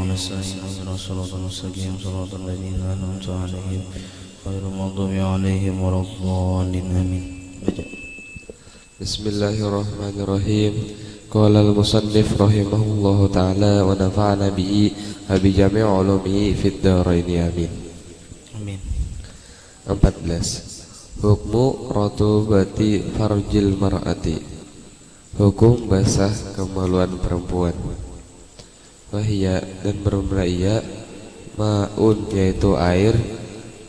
ونستعين اهدنا الصراط المستقيم صراط الذين أنعمت عليهم غير المغضوب عليهم ولا الضالين آمين. Bismillahirrahmanirrahim. Qala al-musannif rahimahullahu ta'ala wa nafa'ana bihi wa bi jami' ulumihi fid dharain amin. Amin. 14. Hukmu ratubati farjil mar'ati. Hukum basah kemaluan perempuan. Wahia dan bermula ia ma'un yaitu air,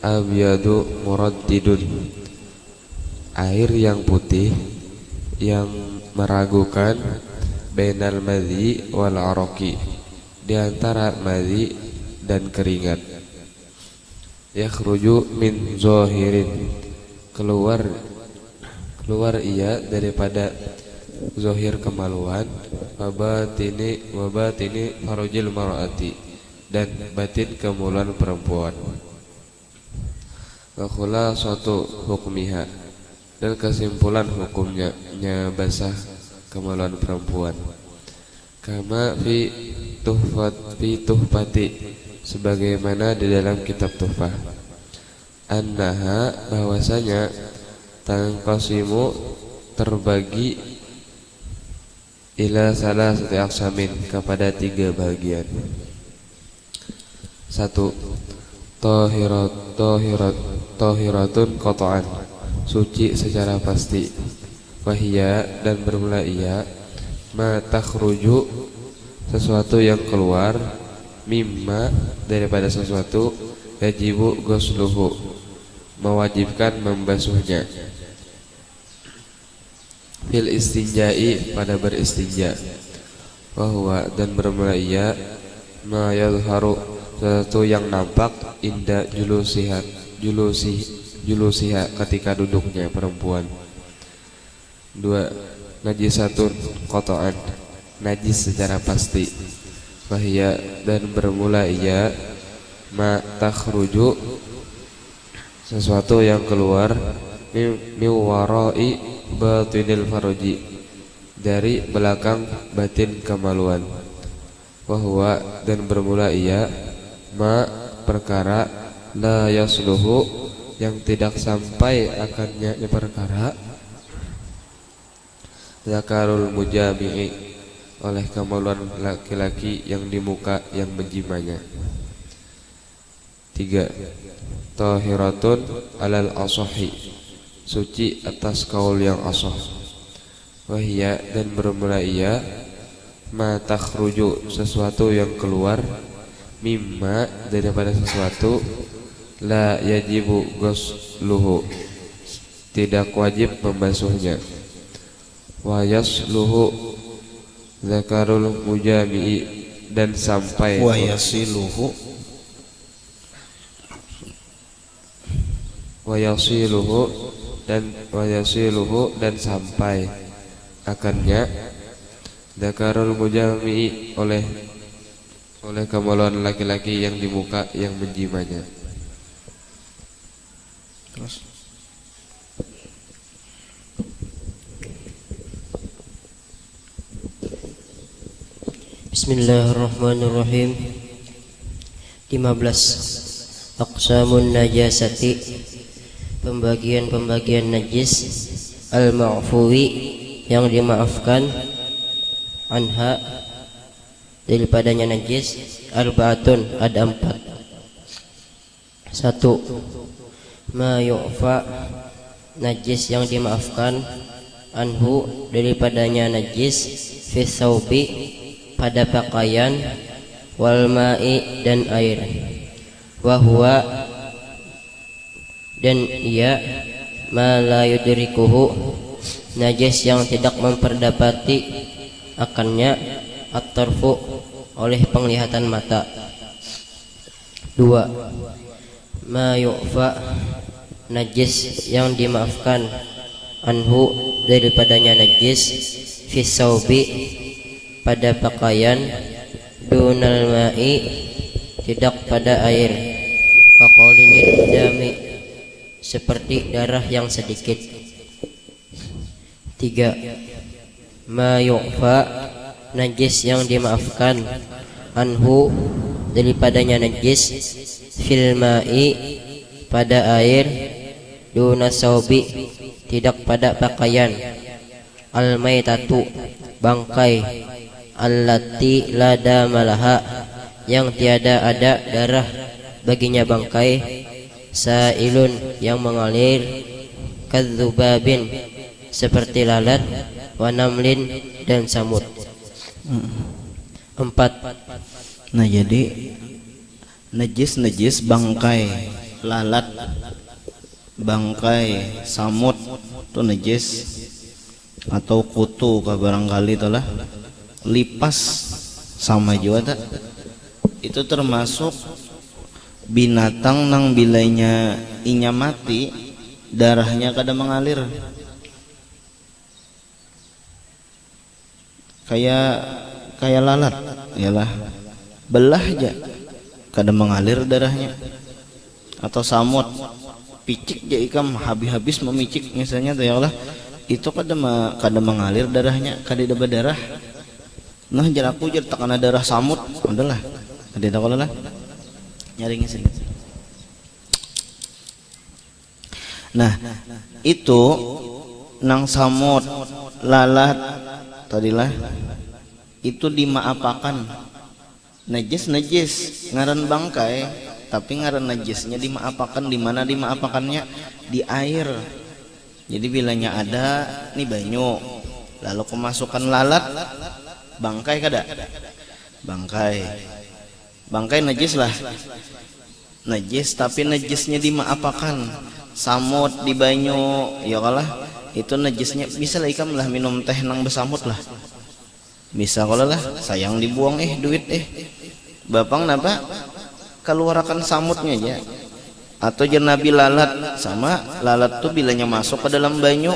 abyadu muraddidun air yang putih yang meragukan, bainal madhi wal araqi di antara madhi dan keringat, yakhruju min zahirin keluar ia daripada zahir kemaluan, wabatini farujil mar'ati dan batin kemaluan perempuan. Wa khulasatu hukmiha dan kesimpulan hukumnya basah kemaluan perempuan. Kama fi tuhfati sebagaimana di dalam kitab Tuhfah. Annaha bahwasanya tanqasimu terbagi ila salasati aqsamin kepada 3 bagian. 1. Tahiratun qat'an suci secara pasti. Wahia dan bermula ia ma takhruju sesuatu yang keluar, mimma daripada sesuatu, yajibu ghusluhu mewajibkan membasuhnya, fil istinja'i pada beristinja. Wahwa dan bermula ia ma yadharu sesuatu yang nampak, inda julusiha ketika duduknya perempuan. 2. Najisatun qat'an najis secara pasti. Wahia dan bermula ia ma takhruju sesuatu yang keluar, mi warai batinil farji dari belakang batin kemaluan. Wahwa dan bermula ia ma perkara la yasluhu yang tidak sampai akannya perkara, zakarul mujami'i oleh kemaluan laki-laki yang di muka yang menjimanya. 3. Tahiratun alal asahi suci atas kaul yang asah. Wahia dan bermula ia ma takhruju sesuatu yang keluar, mimma daripada sesuatu, la yajibu ghusluhu tidak wajib membasuhnya. Wa yasluhu zakarul mujami'i dan sampai Wa yasiluhu dan sampai akannya, zakarul mujami'i oleh kemaluan laki-laki yang di muka yang menjimanya. Terus Bismillahirrahmanirrahim. 15. Aqsamun najasati pembagian najis, al-ma'fuwi yang dimaafkan, anha daripadanya najis, arba'atun ada 4. 1. Ma yu'fa najis yang dimaafkan, anhu daripadanya najis, fi thawbi pada pakaian, wal ma'i dan air, wa huwa dan ia ma la yudrikuhu najis yang tidak memperdapati akannya, at-tarfu oleh penglihatan mata. 2. Ma yu'fa najis yang dimaafkan, anhu daripadanya najis, fi thawbi pada pakaian, dunal ma'i tidak pada air, waqalil dami seperti darah yang sedikit. 3. Ma yu'fa najis yang dimaafkan, anhu daripadanya najis, fil ma'i pada air, duna saubi tidak pada pakaian, al maitatu bangkai, allati la damalaha yang tiada ada darah baginya bangkai, sailun yang mengalir, kadzubabin seperti lalat, wa namlin dan samut. 4. Nah jadi najis bangkai lalat, bangkai samut itu najis, atau kutu kah barangkali itulah, lipas sama juga tak? Itu termasuk binatang nang bilainya inya mati darahnya kada mengalir, kayak lalat yalah, belah aja kada mengalir darahnya. Atau samut picik ya ikam habis memicik misalnya tuh yalah, itu kada mengalir darahnya, kada ada berdarah. Nah jaraku jar takana darah samut adalah ada tahu lah nyaring sini. Nah itu nang samut lalat tadilah itu dimaapakan najis ngaran bangkai, tapi ngaran najisnya dimaapakan. Di mana dimaapakannya? Di air. Jadi bilanya ada nih banyu lalu kemasukan lalat, bangkai kada? Bangkai najis lah, najis tapi najisnya dimaapakan. Samut di banyu ya kalah, itu najisnya bisa lah ikam lah minum teh nang besamut lah, bisa kalau lah sayang dibuang duit bapang napa keluarakan samutnya aja. Atau jenabi lalat, sama lalat tuh bilanya masuk ke dalam banyu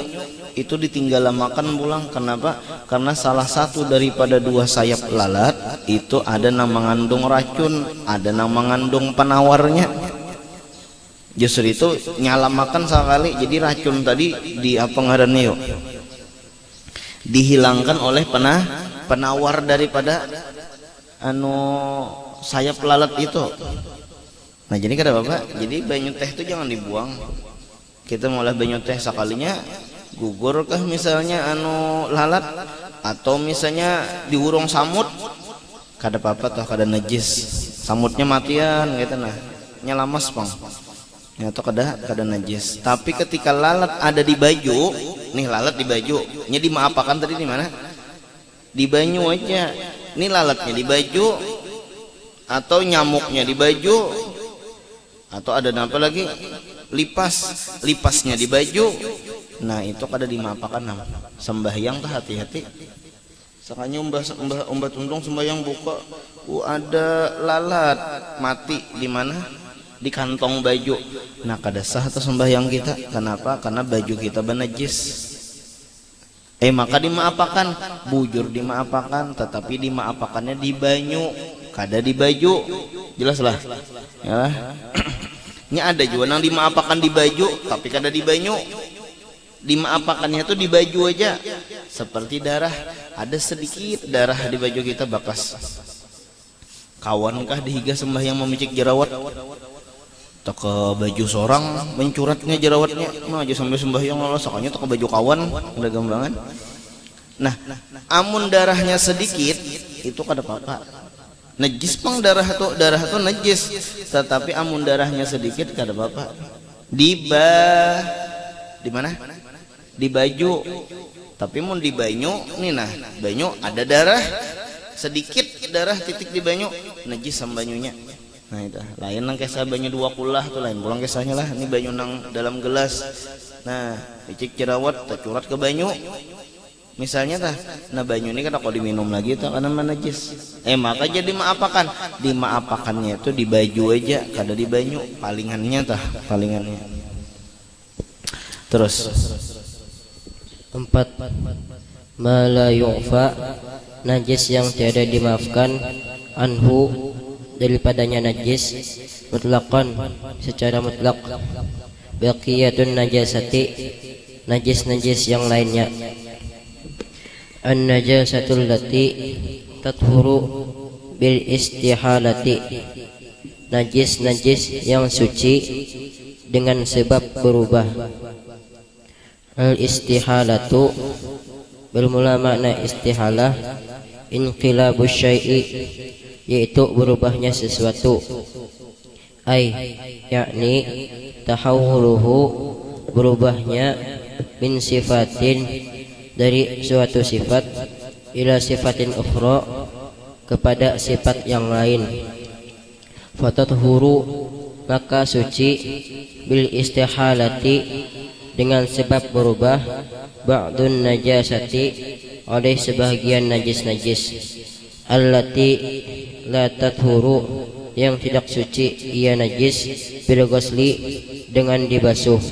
itu ditinggal makan pulang. Kenapa? Karena salah satu daripada dua sayap lalat itu ada yang mengandung racun, ada yang mengandung penawarnya. Justru itu nyala makan sekali, jadi racun tadi di apa ngarannya yuk dihilangkan oleh penawar daripada sayap lalat itu. Nah jadi kada apa-apa, jadi banyu teh itu jangan dibuang. Kita mulai banyu teh sekalinya gugur kah misalnya lalat, atau misalnya diurung samut, kada apa-apa toh, kada najis, samutnya matian gitu nah nyalamas pang ya, atau kada najis. Tapi ketika lalat ada di baju, nih lalat di baju nya dimaapakan tadi di mana? Di banyu aja. Nih lalatnya di baju, atau nyamuknya di baju, atau ada apa lagi lipasnya di baju. Nah itu kada dimaapakan nam. Sembahyang tuh hati-hati. Sakanya umbah tuntung sembahyang buka, ada lalat mati di mana? Di kantong baju. Nah kada sah atau sembahyang kita. Kenapa? Karena baju kita benajis. Maka dimaapakan, bujur dimaapakan, tetapi dimaapakannya di banyu, kada di baju. Jelas lah ya. Nya ada juga nang dimaapakan di baju tapi kada di banyu. Dimaapakannya tuh di baju aja. Seperti darah, ada sedikit darah di baju kita bakas. Kawankah dihiga sembahyang memicik jerawat? Tak ke baju seorang mencuratnya jerawatnya, nah aja sampai sembahyang Allah sakanya tak ke baju kawan, udah gambangan. Nah, amun darahnya sedikit itu kada apa-apa. Najis pang darah tuh najis, tetapi amun darahnya sedikit kada apa-apa. Di mana? Di baju. Tapi mun di banyu nih nah, banyu ada darah sedikit, darah titik di banyu, najis sama banyunya. Nah itu lain nang kisah banyu dua kulah tuh lain pulang kisahnya lah. Ini banyu nang dalam gelas, nah picik jerawat tercurat ke banyu misalnya tah, nah banyu ini kan kalau diminum lagi tuh karena najis. Maka jadi dimaapakannya itu di baju aja, kada di banyu. Palingannya terus 4. Ma la yu'fa, najis yang tiada dimaafkan, anhu daripadanya najis, mutlaqan secara mutlak, baqiyatun najasati, najis yang lainnya, an najasatul lati tathuru bil istihalati, najis-najis yang suci dengan sebab berubah. Al istihalatu, bermula makna istihalah inqilabus syai'i, yaitu berubahnya sesuatu. Yakni tahawuluhu, berubahnya min sifatin, dari suatu sifat, ila sifatin ukhra, kepada sifat yang lain. Fatathuru, maka suci, bil istihalati, dengan sebab berubah, ba'dun najasati, oleh sebahagian najis-najis, allati la tathuru, yang tidak suci ia najis, bil ghusli, dengan dibasuh.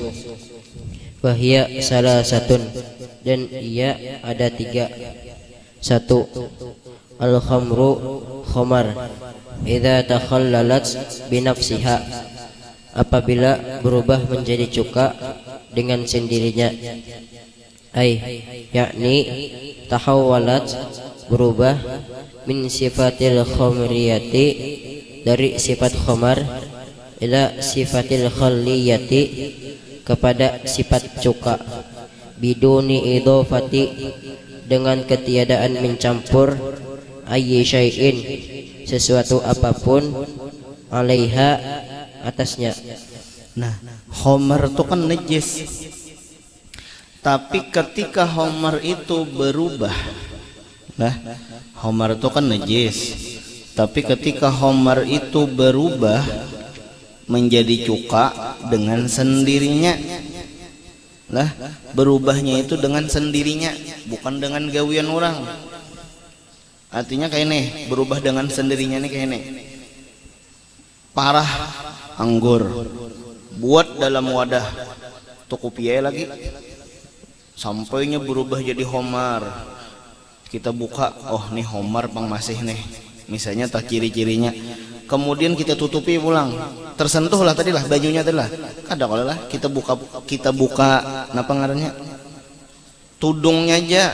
Wahia salah satun, dan ia ada 3. 1. Al khamru, khamar, idza takhallalat binafsiha, apabila berubah menjadi cuka dengan sendirinya. Yakni tahawwalat, berubah, min sifatil khamriyati, dari sifat khamar, ila sifatil khalliyati, kepada sifat cuka, biduni idhofati, dengan ketiadaan mencampur, ayyi syai'in, sesuatu apapun, alaiha, atasnya. Nah, homer itu kan najis. Tapi ketika homer itu berubah, nah, homer itu kan najis. Tapi ketika homer itu berubah menjadi cuka dengan sendirinya, lah, berubahnya itu dengan sendirinya, bukan dengan gawian orang. Artinya kayak nih, berubah dengan sendirinya nih kayak nih. Parah anggur, buat dalam wadah, tukupiai lagi, sampainya berubah jadi homar. Kita buka, oh nih homar pang masih nih, misalnya tak ciri-cirinya. Kemudian kita tutupi pulang, tersentuh lah tadi lah bajunya tadi lah. Kada kalau lah kita buka napa ngarannya, tudungnya aja.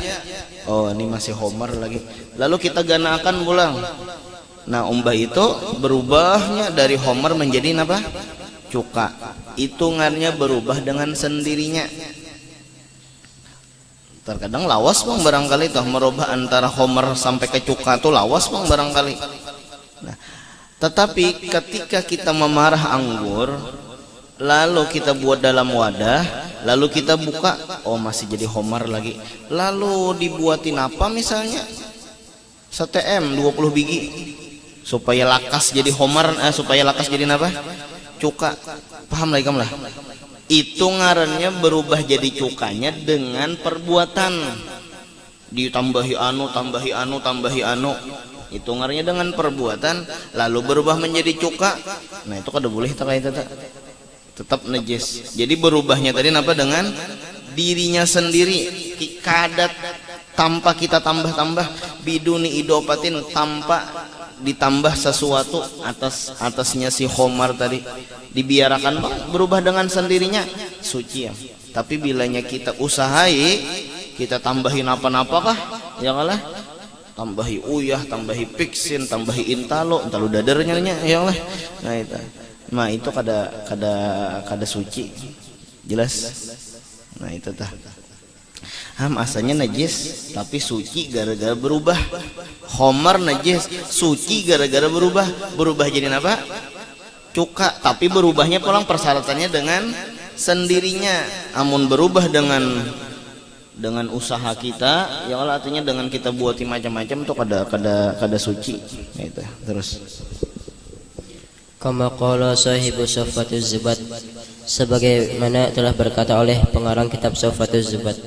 Oh ini masih homar lagi. Lalu kita ganakan pulang. Nah umbah itu berubahnya dari homar menjadi napa? Cuka. Hitungannya berubah dengan sendirinya. Terkadang lawas bang barangkali toh merubah antara homar sampai ke cuka tuh lawas bang barangkali. Nah, tetapi ketika kita memarah anggur, lalu kita buat dalam wadah, lalu kita buka, oh masih jadi homar lagi. Lalu dibuatin apa misalnya? STM 20 biji supaya lakas jadi homar, supaya lakas jadi apa? Cuka. Paham lagi kamu lah? Itu ngarannya berubah jadi cukanya dengan perbuatan. Ditambahi anu, tambahi anu, tambahi anu. Itu ngarannya dengan perbuatan, lalu berubah menjadi cuka. Nah itu kada boleh tak kayak itu. Tetap najis. Jadi berubahnya tadi apa? Dengan dirinya sendiri. Kadat tanpa kita tambah-tambah, biduni idopatin, tanpa ditambah sesuatu atasnya si homar tadi. Dibiarkan bang berubah dengan sendirinya, suci ya. Tapi bilanya kita usahai, kita tambahin apa-apa kah? Ya kalah. Tambahi uyah, tambahi piksin, tambahi intalo dadarnya ya Allah. Nah itu kada suci. Jelas. Nah itu tah. Asalnya najis tapi suci gara-gara berubah. Homer najis, suci gara-gara berubah. Berubah jadi apa? Cuka, tapi berubahnya pulang persyaratannya dengan sendirinya. Amun berubah dengan usaha kita, ya Allah, artinya dengan kita buatin macam-macam tuh kada suci. Gitu. Terus Kama qala sahibu Saffatuz Zubat, sebagaimana telah berkata oleh pengarang kitab Saffatuz Zubat,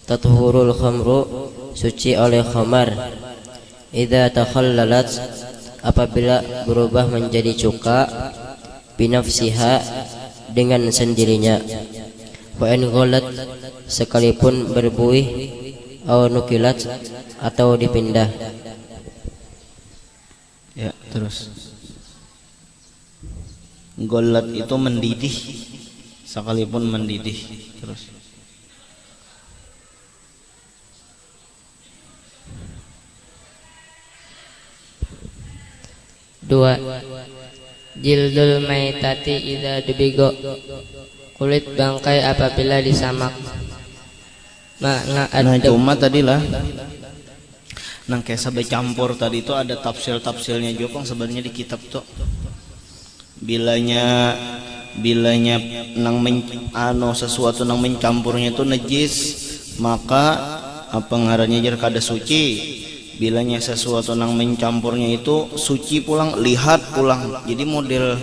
tathurul khamru, suci oleh khamar, idza takhallalat, apabila berubah menjadi cuka, binafsiha, dengan sendirinya, wa in ghalat, sekalipun berbuih, atau nukilat, atau dipindah. Ya, terus golat itu mendidih, sekalipun mendidih. Terus 2. Jildul maitati idza dubigo, kulit bangkai apabila disamak. Makna Nah cuma tadilah nang kesa bercampur tadi itu ada tafsir-tafsirnya juga sebenarnya di kitab tuh. Bilanya nang sesuatu nang mencampurnya itu najis, maka apa ngarannya jar kada suci. Bilanya sesuatu nang mencampurnya itu suci pulang, lihat pulang. Jadi model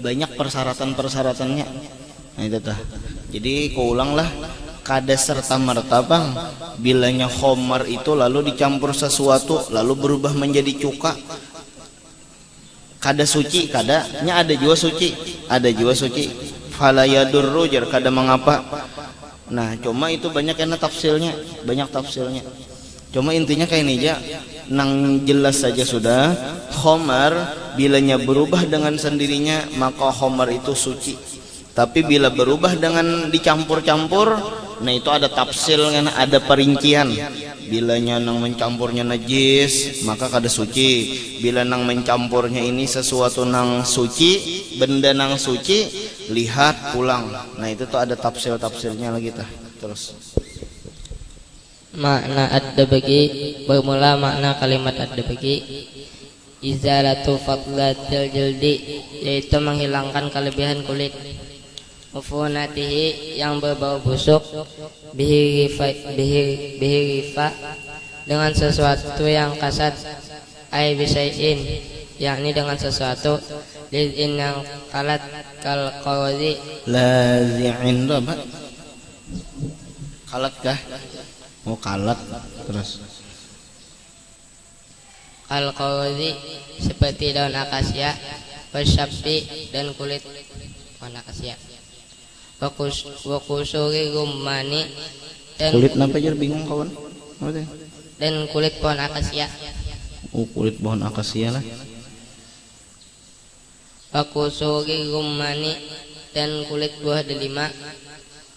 banyak persyaratan-persyaratannya. Nah itu tah. Jadi kau ulanglah kada serta merta bang bilanya khamar itu lalu dicampur sesuatu lalu berubah menjadi cuka kada suci, kadanya ada juga suci fala yadurru jar kada mengapa. Nah cuma itu banyak tafsirnya cuma intinya kayak ini aja nang jelas saja sudah khamar bilanya berubah dengan sendirinya maka khamar itu suci, tapi bila berubah dengan dicampur-campur, nah itu ada tafsir, ada perincian. Bilanya nang mencampurnya najis maka kada suci, bila nang mencampurnya ini sesuatu nang suci, benda nang suci, lihat pulang. Nah itu tuh ada tafsirnya lagi tah. Terus makna ad-dabagi, bermula makna kalimat ad-dabagi izalatu fadlatil jildi, yaitu menghilangkan kelebihan kulit, ufunatihi yang berbau busuk, bihi rifa dengan sesuatu yang kasat, ai bisain yakni dengan sesuatu, lizin yang kalat kal qawzi lazi'in apa? Kalat kah? Oh kalat. Terus kal qawzi seperti daun akasia, wasyafi dan kulit pohon akasia, wakusuri rumani dan kulit napa jar bingung kawan? dan kulit pohon akasia. Oh kulit pohon akasia lah. Wakusuri rumani dan kulit buah delima,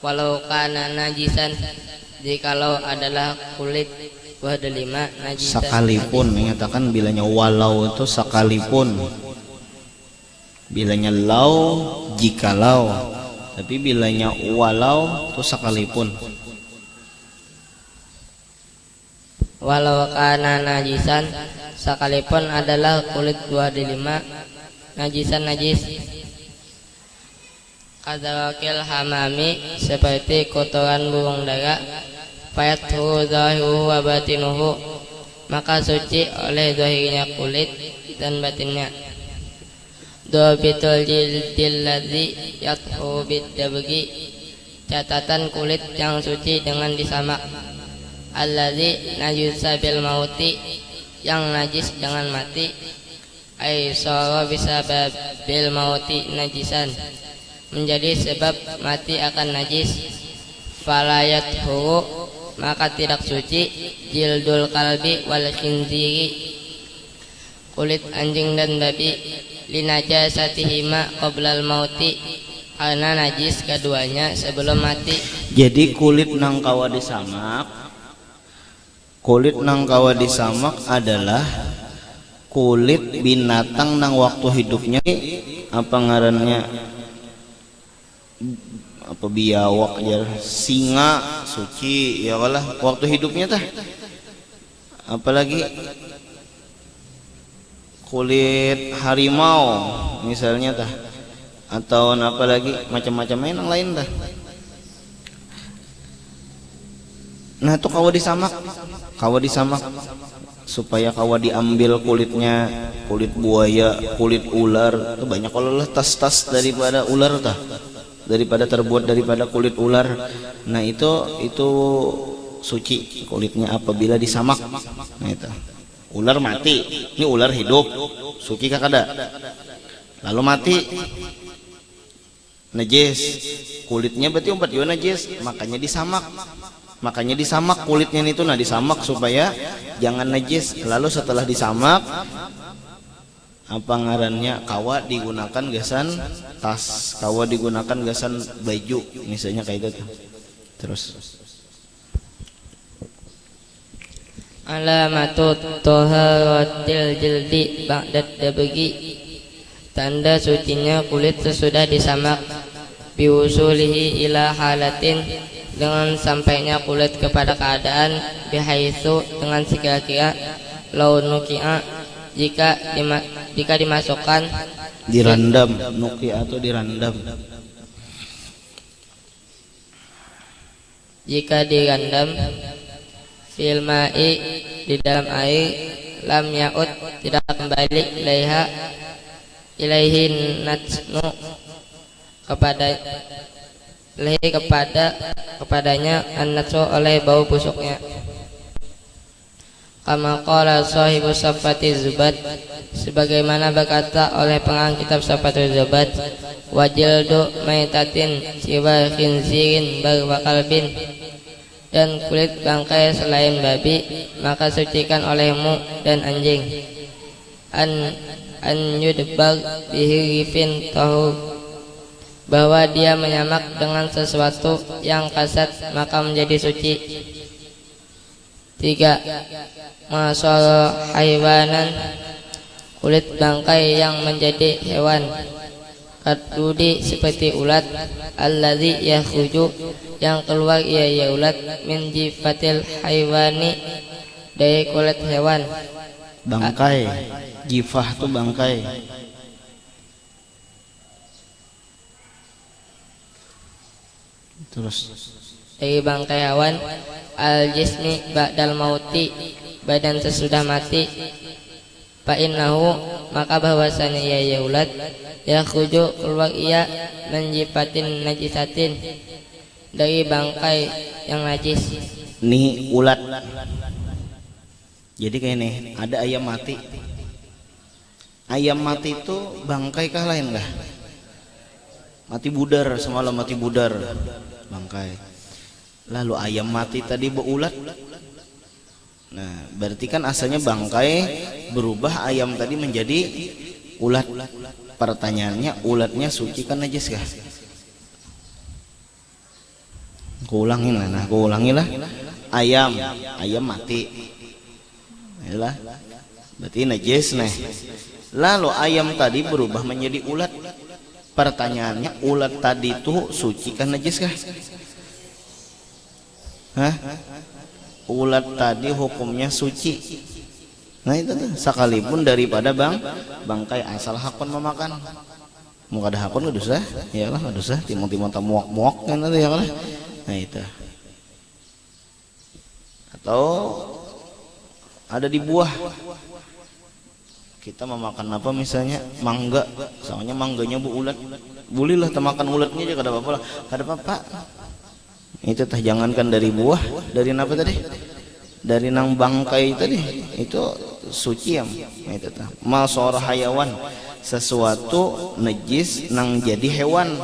walau kana najisan, jikalau adalah kulit buah delima najisan. Sekalipun menyatakan bilanya walau itu sekalipun, bilanya lau jikalau, tapi bilanya walau itu sekalipun. Walau kana najisan, sekalipun adalah kulit buah delima najisan najis. Kadzawakil hamami, seperti kotoran burung dara, fayathu zahiruhu wa batinuhu, maka suci oleh zahirnya kulit dan batinnya. Dhabitul jildil ladzi yathu bid-dabgi, catatan kulit yang suci dengan disamak. Alladzi najusa bil mauti, yang najis dengan mati. Ai sara bisa bil mauti najisan, menjadi sebab mati akan najis. Falayathu, maka tidak suci, jildul kalbi wal khinziri, kulit anjing dan babi, linajasatihima qoblal mauti, karena najis keduanya sebelum mati. Jadi kulit nang kawa disamak adalah kulit binatang nang waktu hidupnya apa ngarannya, apa biawak ya, singa suci ya kalah waktu hidupnya tah. Apalagi kulit harimau misalnya tah, atau apa lagi macam-macam yang lain tah. Nah itu kawa disamak supaya kawa diambil kulitnya, kulit buaya, kulit ular. Itu banyak kalau lah tas-tas daripada ular tah, terbuat daripada kulit ular. Nah itu suci kulitnya apabila disamak. Nah itu ular mati, ini ular hidup, suci kakada. Lalu mati najis, kulitnya berarti obat yo najis, makanya disamak kulitnya itu. Nah disamak supaya jangan najis. Lalu setelah disamak apa ngarannya, kawa digunakan gasan tas, kawa digunakan gasan baju misalnya kayak gitu. Terus Alamatu taharatil jildi ba'dad dabgi, tanda sucinya kulit sesudah disamak. Biusulihi ila halatin, dengan sampainya kulit kepada keadaan. Bihaitsu, dengan sekira-kira. Launukia, jika dimasukkan, dirandam, nuki atau dirandam. jika direndam fil ma'i, di dalam air, lam yaud, tidak kembali ilaihin natsnu, kepadanya an-natsu, oleh bau busuknya. Kama qala sahibu Safati Zubat, sebagaimana berkata oleh pengarang kitab Safatul Zubat, wajildu maitatin siwa khinzirin bar wa kalbin, dan kulit bangkai selain babi maka sucikan olehmu dan anjing. An yudbar bihi rifin tahur, bahwa dia menyamak dengan sesuatu yang kasat maka menjadi suci. 3. Masal haywanan, kulit bangkai yang menjadi hewan. Kadudi, seperti ulat. Alladzi yakhruju, yang keluar ia ulat. Min jifatil haywani, dari kulit hewan. Bangkai, jifah tuh bangkai. Terus Dari bangkai hewan. Al-jismi ba'dal mauti, badan sesudah mati. Fa'innahu, maka bahwasanya ia ulat. Yakhruju, keluar ia. Menjifatin najisatin, dari bangkai yang najis. nih ulat. Jadi kayak nih, ada ayam mati. Ayam mati itu bangkai kah lain kah? Mati budar, semalam mati budar, bangkai. Lalu ayam mati tadi beulat. Nah, berarti kan asalnya bangkai, berubah ayam tadi menjadi ulat. Pertanyaannya, ulatnya suci kan najis kah? Aku ulangin lah. Ayam mati. Yalah. Berarti najis nih. Lalu ayam tadi berubah menjadi ulat. Pertanyaannya, ulat tadi itu suci kan najis kah? Hah? Ulat tadi hukumnya suci. Nah itu tuh, sekalipun daripada bangkai, asal hakun memakan. Mau ada hakun gak dosa? Iyalah gak dosa. Timong-timong tak muak-muak kan itu ya kan. Nah itu. Atau ada di buah. Kita memakan apa misalnya mangga, soalnya mangganya ulat. Bolehlah temakan ulatnya aja kada apa-apa lah. Kada apa-apa. Itu tah jangankan dari buah, dari apa tadi? Dari nang bangkai tadi, itu suci ya. Itu tah. Masara hayawan, sesuatu najis nang jadi hewan.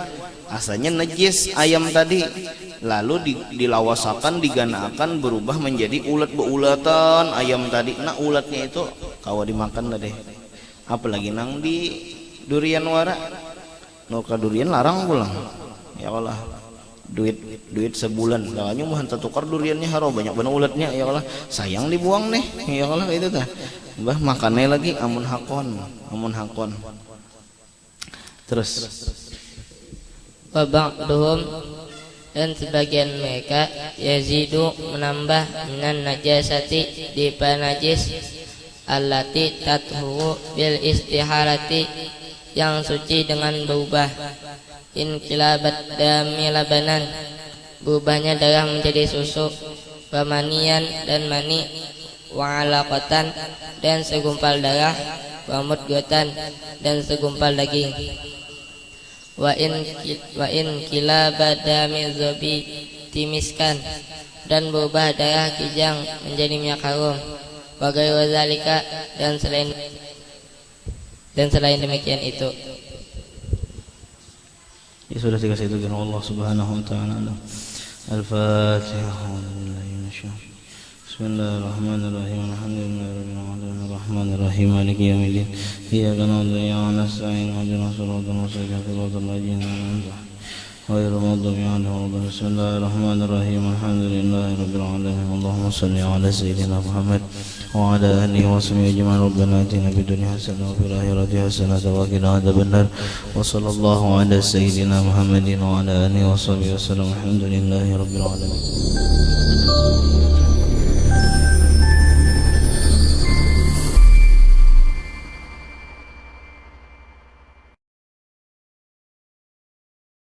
Asalnya najis ayam tadi, lalu dilawasakan, diganakan, berubah menjadi ulat beulatan ayam tadi. Nah ulatnya itu kawa dimakan tadi. Apalagi nang di durian wara, nuka durian larang pulang. Ya Allah. Duit sebulan lawannya mah hantar tukar duriannya haro banyak bener ulatnya ya Allah, sayang dibuang nih ya Allah. Itu tah bah makannya lagi amun hakon. Terus Wa ba'duhum, dan sebagian mereka, yazidu, menambah, minan najasati, di najis, allati tathuru bil istiharati, yang suci dengan berubah. Inqilabat dami labanan, berubahnya darah menjadi susu. Wamanian, dan mani. Wa alaqatan, dan segumpal darah. Wa mudghatan, dan segumpal daging. Wa in kilabat dami zobi timiskan, dan berubah darah kijang menjadi minyak harum. Wa ghairu zalika, dan selain demikian itu. ya sudah dikasih itu dengan Allah Subhanahu wa taala. Al-Fatihah. Bismillahirrahmanirrahim. Alhamdulillahirrahmanirrahim. Maliki yaumiddin. Iyyaka na'budu wa iyyaka nasta'in. Ihdinas siratal mustaqim. Shiratal ladzina an'amta 'alaihim غير المغضوب عليهم ولا الضالين. بسم الله الرحمن الرحيم. الحمد لله رب العالمين. اللهم صل على سيدنا محمد وعلى آله وصحبه أجمعين. ربنا آتنا في الدنيا حسنة وفي الآخرة حسنة وقنا عذاب النار. وصلى الله على سيدنا محمد وعلى آله وصحبه وسلم. الحمد لله رب العالمين.